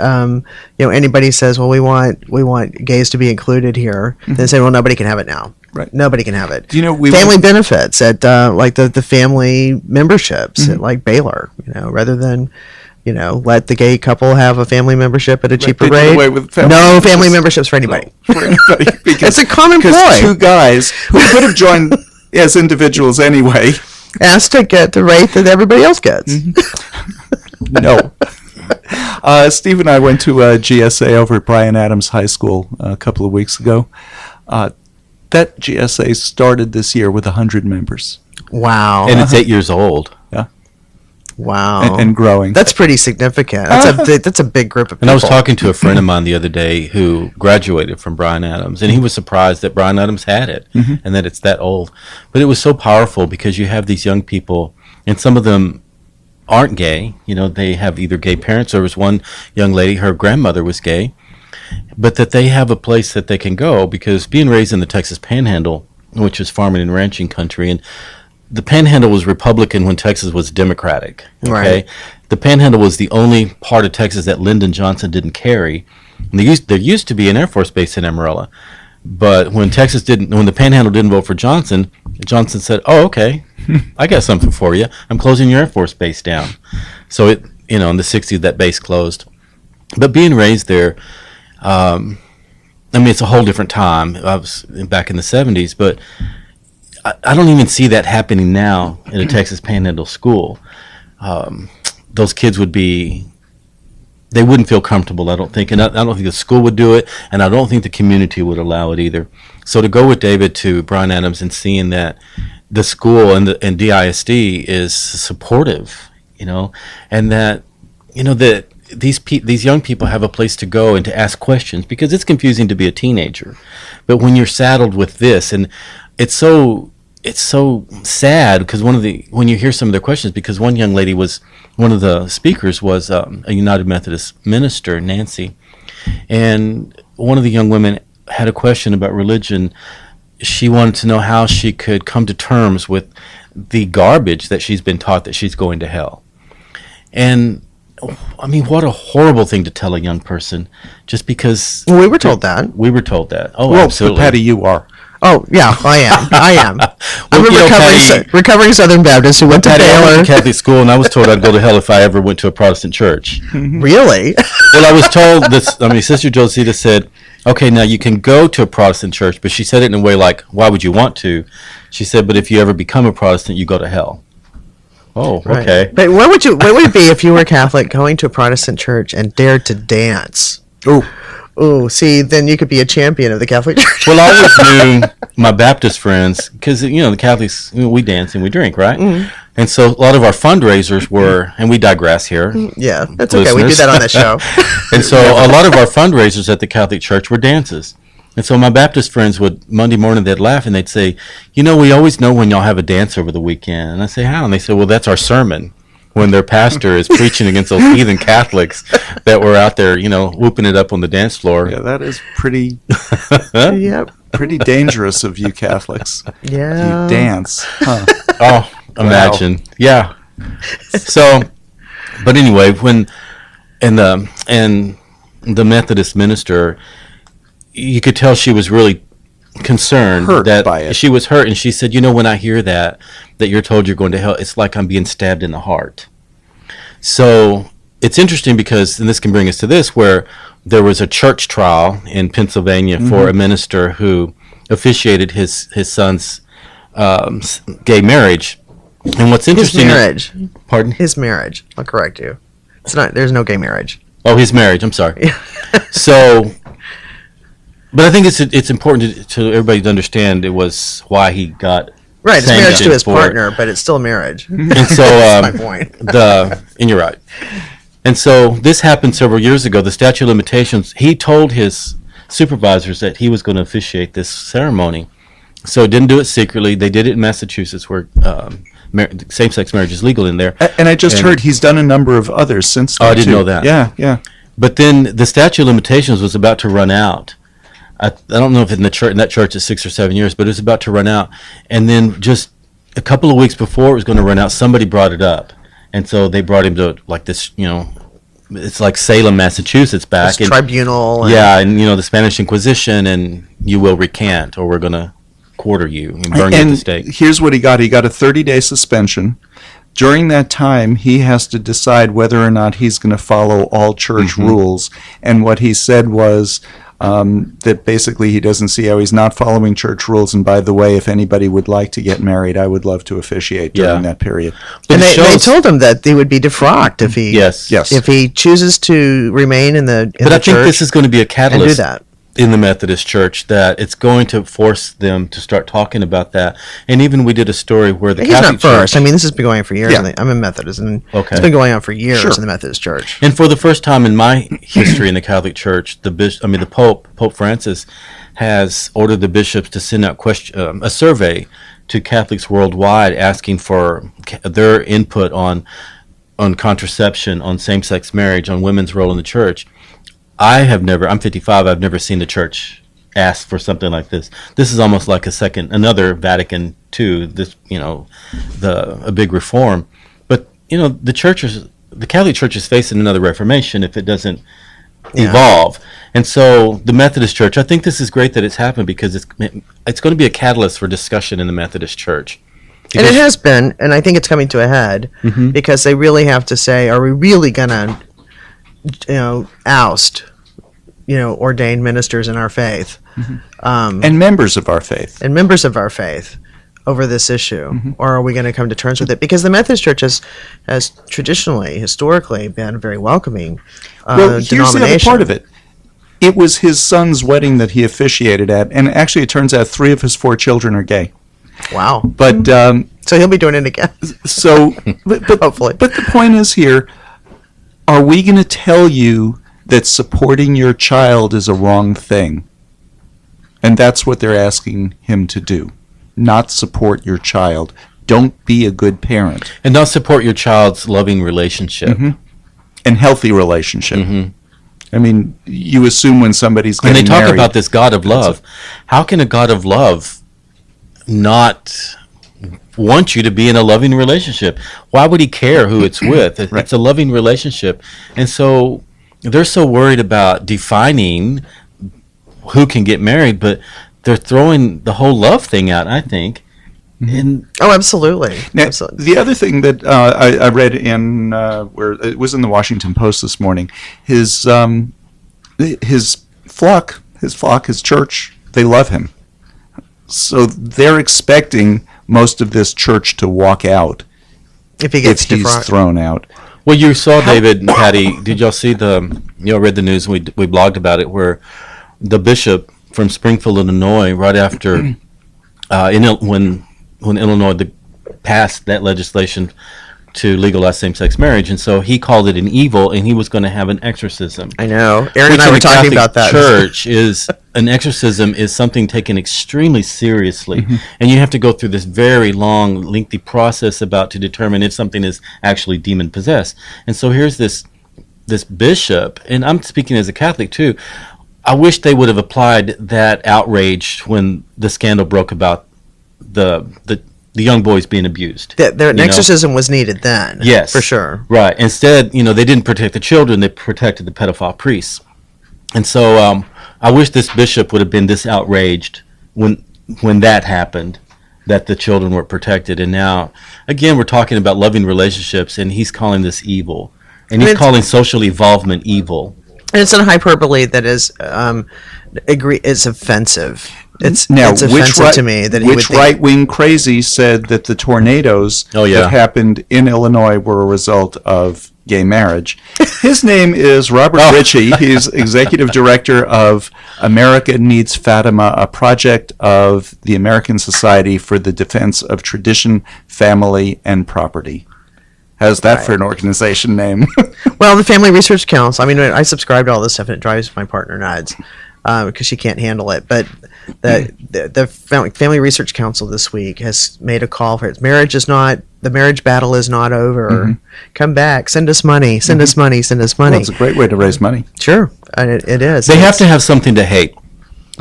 anybody says, well, we want gays to be included here, they say, well, nobody can have it now. Right. Nobody can have it. Do you know family benefits at like the family memberships at like Baylor, rather than let the gay couple have a family membership at a cheaper rate. No family memberships for anybody. No, for anybody. It's a common ploy. Because two guys who could have joined as individuals anyway asked to get the rate that everybody else gets. No. Steve and I went to a GSA over at Bryan Adams High School a couple of weeks ago. That GSA started this year with 100 members. Wow. And it's 8 years old. Yeah. Wow. And growing. That's pretty significant. That's a big group of people. And I was talking to a friend of mine the other day who graduated from Bryan Adams, and he was surprised that Bryan Adams had it and that it's that old. But it was so powerful because you have these young people, and some of them aren't gay. They have either gay parents, or there was one young lady, her grandmother was gay, but that they have a place that they can go, because being raised in the Texas Panhandle, which is farming and ranching country, and the Panhandle was Republican when Texas was Democratic. Okay, right. The Panhandle was the only part of Texas that Lyndon Johnson didn't carry. And there used to be an Air Force base in Amarillo, but when the Panhandle didn't vote for Johnson, Johnson said, "Oh, okay, I got something for you. I'm closing your Air Force base down." So in the '60s that base closed. But being raised there, it's a whole different time. I was back in the '70s, but I don't even see that happening now in a Texas Panhandle school. those kids would be, they wouldn't feel comfortable, I don't think. And I don't think the school would do it, and I don't think the community would allow it either. So to go with David to Bryan Adams and seeing that the school and DISD is supportive, and that, that these young people have a place to go and to ask questions, because it's confusing to be a teenager. But when you're saddled with this, and it's so sad, because when you hear some of their questions, because one young lady one of the speakers was a United Methodist minister, Nancy, and one of the young women had a question about religion. She wanted to know how she could come to terms with the garbage that she's been taught, that she's going to hell. And I mean, what a horrible thing to tell a young person, just because... Well, we were told that. We were told that. Oh, well, absolutely. But Patty, you are. Oh, yeah, I am. Well, I'm a recovering Southern Baptist who went to Patty, I Baylor. went to Catholic school, and I was told I'd go to hell if I ever went to a Protestant church. Really? Well, I was told this. I mean, Sister Josita said, "Okay, now you can go to a Protestant church," but she said it in a way like, "Why would you want to?" She said, "But if you ever become a Protestant, you go to hell." Oh, Right. okay. But what would it be if you were Catholic going to a Protestant church and dared to dance? Oh, see, then you could be a champion of the Catholic Church. Well, I always knew my Baptist friends, because the Catholics, we dance and we drink, right? Mm-hmm. And so a lot of our fundraisers were, and we digress here. Yeah, that's okay. We do that on the show. And so a lot of our fundraisers at the Catholic Church were dances. And so my Baptist friends would, Monday morning, they'd laugh and they'd say, we always know when y'all have a dance over the weekend. And I say, how? And they say, well, that's our sermon, when their pastor is preaching against those heathen Catholics that were out there, whooping it up on the dance floor. Yeah, that is pretty Yep. pretty dangerous of you Catholics. Yeah. You dance. Huh. Oh, imagine. Wow. Yeah. So, but anyway, and the Methodist minister, you could tell she was really concerned, hurt that by it. She was hurt, and she said, when I hear that you're told you're going to hell, it's like I'm being stabbed in the heart. So it's interesting because, and this can bring us to this, where there was a church trial in Pennsylvania for a minister who officiated his son's gay marriage. And what's interesting... His marriage. Pardon? His marriage. I'll correct you. It's not. There's no gay marriage. Oh, his marriage. I'm sorry. So... But I think it's important to everybody to understand it was why he got right. It's marriage to his for partner, but it's still marriage. And so that's my point. And you're right. And so this happened several years ago. The statute of limitations. He told his supervisors that he was going to officiate this ceremony, so didn't do it secretly. They did it in Massachusetts, where same-sex marriage is legal in there. And I just heard he's done a number of others since then. Oh, I didn't know that. Yeah. But then the statute of limitations was about to run out. I don't know if in that church it's 6 or 7 years, but it was about to run out. And then just a couple of weeks before it was going to run out, somebody brought it up. And so they brought him to like this, it's like Salem, Massachusetts back. This tribunal. And the Spanish Inquisition, and you will recant or we're going to quarter you and burn you at the stake. Here's what he got. He got a 30-day suspension. During that time, he has to decide whether or not he's going to follow all church rules. And what he said was... that basically he doesn't see how he's not following church rules. And by the way, if anybody would like to get married, I would love to officiate during that period. And they told him that he would be defrocked if he if he chooses to remain in the But I think this is going to be a catalyst do that. In the Methodist Church, that it's going to force them to start talking about that. And even we did a story where the Catholic He's not first. Church, I mean, this has been going on for years. Yeah. I'm a Methodist, and Okay. it's been going on for years in the Methodist Church. and for the first time in my history in the Catholic Church, the Pope Francis has ordered the bishops to send out a survey to Catholics worldwide, asking for their input on contraception, on same-sex marriage, on women's role in the church. I'm 55, I've never seen the church ask for something like this. This is almost like another Vatican II, a big reform. But, the Catholic Church is facing another Reformation if it doesn't evolve. And so the Methodist Church, I think this is great that it's happened, because it's going to be a catalyst for discussion in the Methodist Church. And it has been, and I think it's coming to a head, because they really have to say, are we really going to, oust, ordained ministers in our faith? And members of our faith. over this issue, or are we going to come to terms with it? Because the Methodist Church has traditionally, historically, been a very welcoming Well, here's the other denomination. part of it. It was his son's wedding that he officiated at, and actually it turns out 3 of his 4 children are gay. Wow. But So he'll be doing it again. so, but Hopefully. But the point is here: are we going to tell you that supporting your child is a wrong thing? And that's what they're asking him to do. Not support your child. Don't be a good parent. And not support your child's loving relationship. And healthy relationship. I mean, you assume when somebody's And getting they talk married, about this God of love. How can a God of love not want you to be in a loving relationship? Why would he care who it's with? It's a loving relationship. And so they're so worried about defining who can get married, but they're throwing the whole love thing out, I think. And Oh, absolutely. Now, Absolutely. the other thing that I read in where it was in the Washington Post this morning, his flock, his church, they love him. So they're expecting most of this church to walk out If he if gets he's thrown out. well, you saw David and Patty. Did y'all see read the news? We blogged about it, where the bishop from Springfield, Illinois, right after when Illinois passed that legislation to legalize same-sex marriage, and so he called it an evil, and he was going to have an exorcism. I know. Aaron and Which I in were the talking Catholic about that. Church is an exorcism is something taken extremely seriously, and you have to go through this very long, lengthy process to determine if something is actually demon possessed. And so here's this bishop, and I'm speaking as a Catholic too. I wish they would have applied that outrage when the scandal broke about the young boys being abused. An exorcism was needed then. Yes, For sure. Right. Instead, they didn't protect the children; they protected the pedophile priests. And so, I wish this bishop would have been this outraged when that happened, that the children were protected. And now, again, we're talking about loving relationships, and he's calling this evil, and he's calling social involvement evil. And it's a hyperbole that is offensive. It's Now, offensive to me that he would which think. right-wing crazy said that the tornadoes that happened in Illinois were a result of gay marriage? His name is Robert Ritchie. He's executive director of America Needs Fatima, a project of the American Society for the Defense of Tradition, Family, and Property. How's that for an organization name? Well, the Family Research Council. I mean, I subscribe to all this stuff, and it drives my partner nuts because she can't handle it. But the Family Research Council this week has made a call for it. The marriage battle is not over. Come back. Send us money. Send us money. Send us money. Well, it's a great way to raise money. Sure, it is. They have to have something to hate,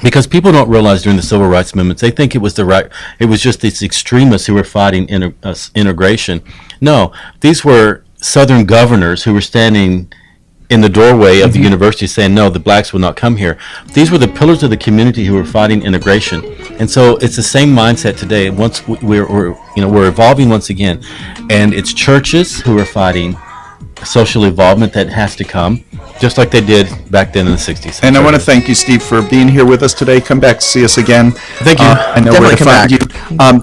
because people don't realize during the civil rights movements they think it was just these extremists who were fighting integration. No, these were Southern governors who were standing in the doorway of the university saying, no, the blacks will not come here. These were the pillars of the community who were fighting integration. And so it's the same mindset today. Once we're evolving once again, and it's churches who are fighting social involvement that has to come, just like they did back then in the 60s. And I want to thank you, Steve, for being here with us today. Come back to see us again. Thank you. I know where to find you.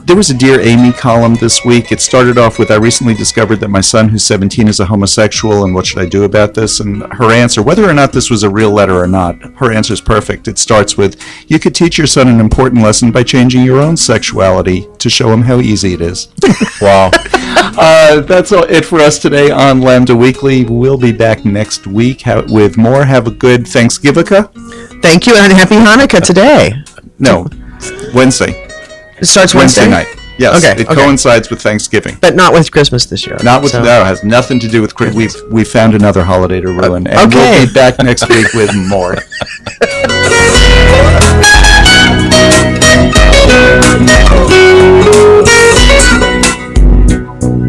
There was a Dear Amy column this week. It started off with, I recently discovered that my son, who's 17, is a homosexual, and what should I do about this? And her answer, whether or not this was a real letter or not, her answer is perfect. It starts with, you could teach your son an important lesson by changing your own sexuality to show him how easy it is. Wow. That's it for us today on Lambda Weekly. We'll be back next week with more. Have a good Thanksgiving. Thank you, and happy Hanukkah today. No, Wednesday. It starts Wednesday night. Yes, Okay, it coincides with Thanksgiving. but not with Christmas this year. Not with no, it has nothing to do with Christmas. We found another holiday to ruin, and okay. we'll be back next week with more.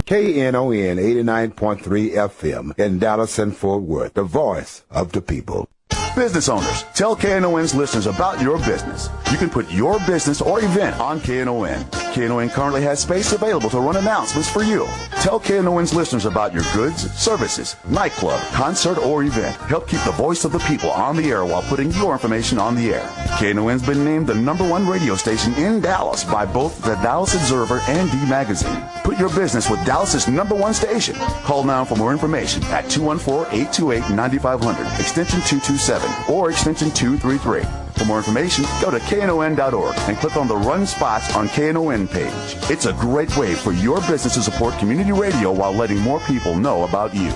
KNON 89.3 FM in Dallas and Fort Worth, the voice of the people. Business owners, tell KNON's listeners about your business. You can put your business or event on KNON. KNON currently has space available to run announcements for you. Tell KNON's listeners about your goods, services, nightclub, concert, or event. Help keep the voice of the people on the air while putting your information on the air. KNON's been named the #1 radio station in Dallas by both the Dallas Observer and D Magazine. Put your business with Dallas's #1 station. Call now for more information at 214-828-9500, extension 227, or extension 233. For more information, go to KNON.org and click on the Run Spots on KNON page. It's a great way for your business to support community radio while letting more people know about you.